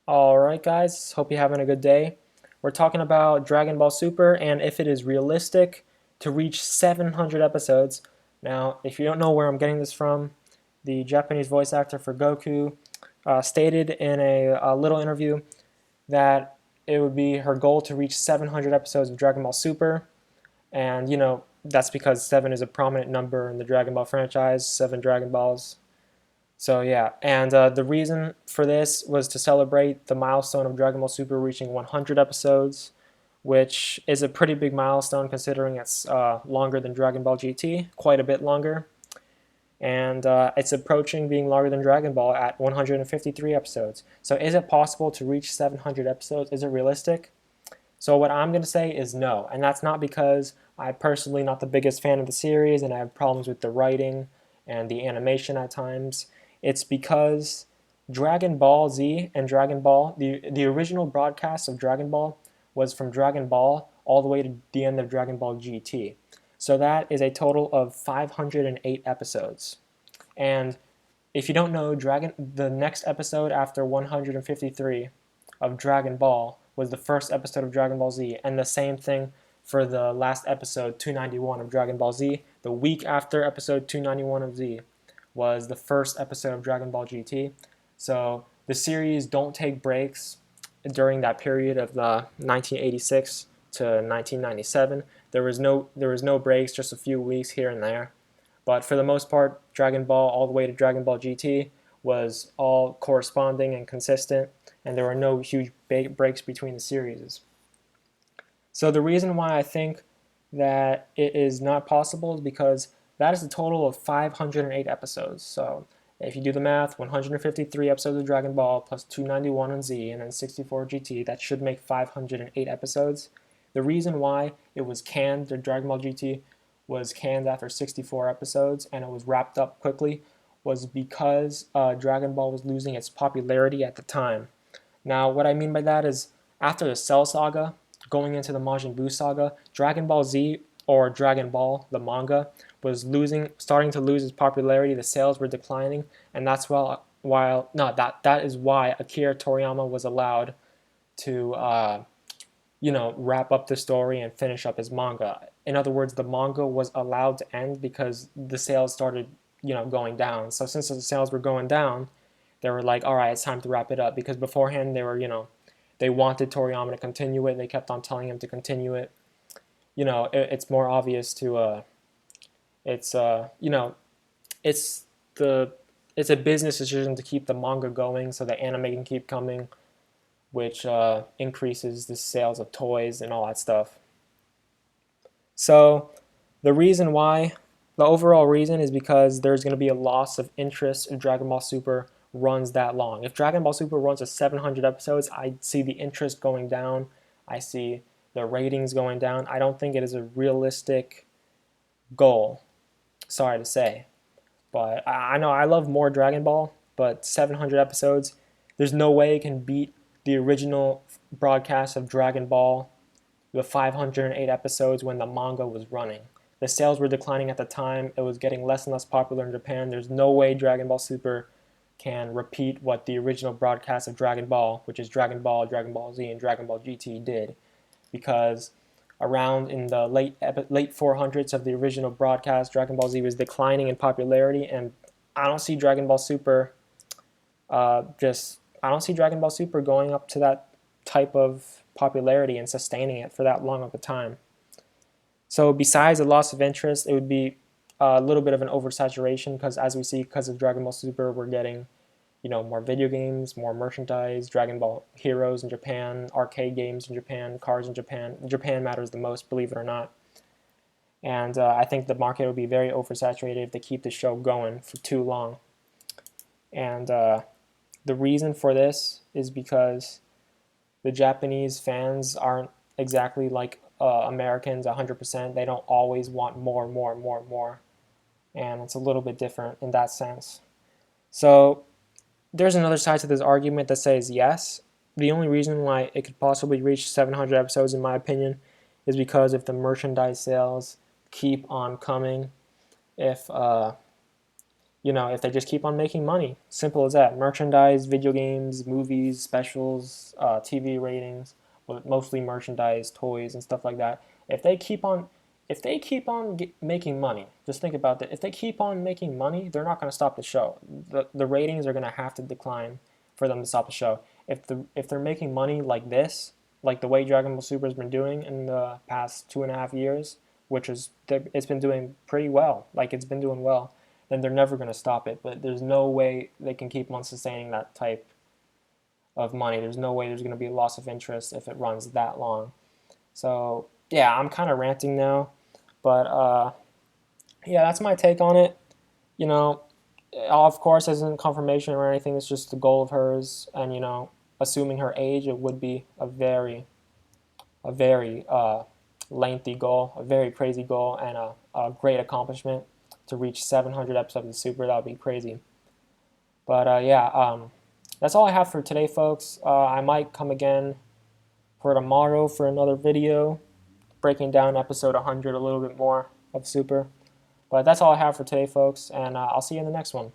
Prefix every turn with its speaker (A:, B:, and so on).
A: Alright guys, hope you're having a good day. We're talking about Dragon Ball Super and if it is realistic to reach 700 episodes. Now, if you don't know where I'm getting this from, the Japanese voice actor for Goku stated in a little interview that it would be her goal to reach 700 episodes of Dragon Ball Super. And, that's because 7 is a prominent number in the Dragon Ball franchise, 7 Dragon Balls. So yeah, and the reason for this was to celebrate the milestone of Dragon Ball Super reaching 100 episodes, which is a pretty big milestone considering it's longer than Dragon Ball GT, quite a bit longer. And it's approaching being longer than Dragon Ball at 153 episodes. So is it possible to reach 700 episodes? Is it realistic? So what I'm going to say is no, and that's not because I'm personally not the biggest fan of the series and I have problems with the writing and the animation at times. It's because Dragon Ball Z and Dragon Ball, the original broadcast of Dragon Ball was from Dragon Ball all the way to the end of Dragon Ball GT. So that is a total of 508 episodes. And if you don't know, the next episode after 153 of Dragon Ball was the first episode of Dragon Ball Z, and the same thing for the last episode 291 of Dragon Ball Z. The week after episode 291 of Z was the first episode of Dragon Ball GT. So the series don't take breaks during that period of the 1986 to 1997. There was no breaks, just a few weeks here and there. But for the most part, Dragon Ball all the way to Dragon Ball GT was all corresponding and consistent, and there were no huge breaks between the series. So the reason why I think that it is not possible is because that is a total of 508 episodes. So if you do the math, 153 episodes of Dragon Ball plus 291 on Z and then 64 GT, that should make 508 episodes. The reason why it was canned, the Dragon Ball GT was canned after 64 episodes and it was wrapped up quickly, was because Dragon Ball was losing its popularity at the time. Now, what I mean by that is after the Cell Saga, going into the Majin Buu Saga, Dragon Ball Z or Dragon Ball, the manga, was starting to lose its popularity. The sales were declining, and that is why Akira Toriyama was allowed to wrap up the story and finish up his manga. In other words, the manga was allowed to end because the sales started going down. So since the sales were going down, they were like, all right, it's time to wrap it up, because beforehand they wanted Toriyama to continue it. They kept on telling him to continue it. It's more obvious to it's it's the it's a business decision to keep the manga going so the anime can keep coming, which increases the sales of toys and all that stuff. So the reason why, the overall reason is because there's going to be a loss of interest if Dragon Ball Super runs that long. If Dragon Ball Super runs to 700 episodes, I see the interest going down. I see the ratings going down. I don't think it is a realistic goal. Sorry to say. But I know I love more Dragon Ball, but 700 episodes, there's no way it can beat the original broadcast of Dragon Ball, the 508 episodes when the manga was running. The sales were declining at the time. It was getting less and less popular in Japan. There's no way Dragon Ball Super can repeat what the original broadcast of Dragon Ball, which is Dragon Ball, Dragon Ball Z, and Dragon Ball GT did, because around in the late 400s of the original broadcast, Dragon Ball Z was declining in popularity, and I don't see Dragon Ball Super I don't see Dragon Ball Super going up to that type of popularity and sustaining it for that long of a time. So besides the loss of interest, it would be a little bit of an oversaturation, because as we see, because of Dragon Ball Super, we're getting more video games, more merchandise, Dragon Ball Heroes in Japan, arcade games in Japan, cars in Japan. Japan matters the most, believe it or not. And I think the market would be very oversaturated if they keep the show going for too long. And the reason for this is because the Japanese fans aren't exactly like Americans 100%. They don't always want more, more, more, more. And it's a little bit different in that sense. So there's another side to this argument that says yes. The only reason why it could possibly reach 700 episodes, in my opinion, is because if the merchandise sales keep on coming, if if they just keep on making money. Simple as that. Merchandise, video games, movies, specials, TV ratings, well, mostly merchandise, toys, and stuff like that. If they keep on, making money, just think about that. If they keep on making money, they're not going to stop the show. The ratings are going to have to decline for them to stop the show. If they're making money like this, like the way Dragon Ball Super has been doing in the past 2.5 years, which is it's been doing pretty well. Like it's been doing well, then they're never going to stop it. But there's no way they can keep on sustaining that type of money. There's no way there's going to be a loss of interest if it runs that long. So yeah, I'm kind of ranting now, but yeah, that's my take on it. You know, of course, isn't confirmation or anything. It's just a goal of hers, and assuming her age, it would be a very lengthy goal, a very crazy goal, and a great accomplishment to reach 700 episodes of Super. That would be crazy. But yeah, that's all I have for today, folks. I might come again for tomorrow for another video breaking down episode 100 a little bit more of Super. But that's all I have for today, folks, and I'll see you in the next one.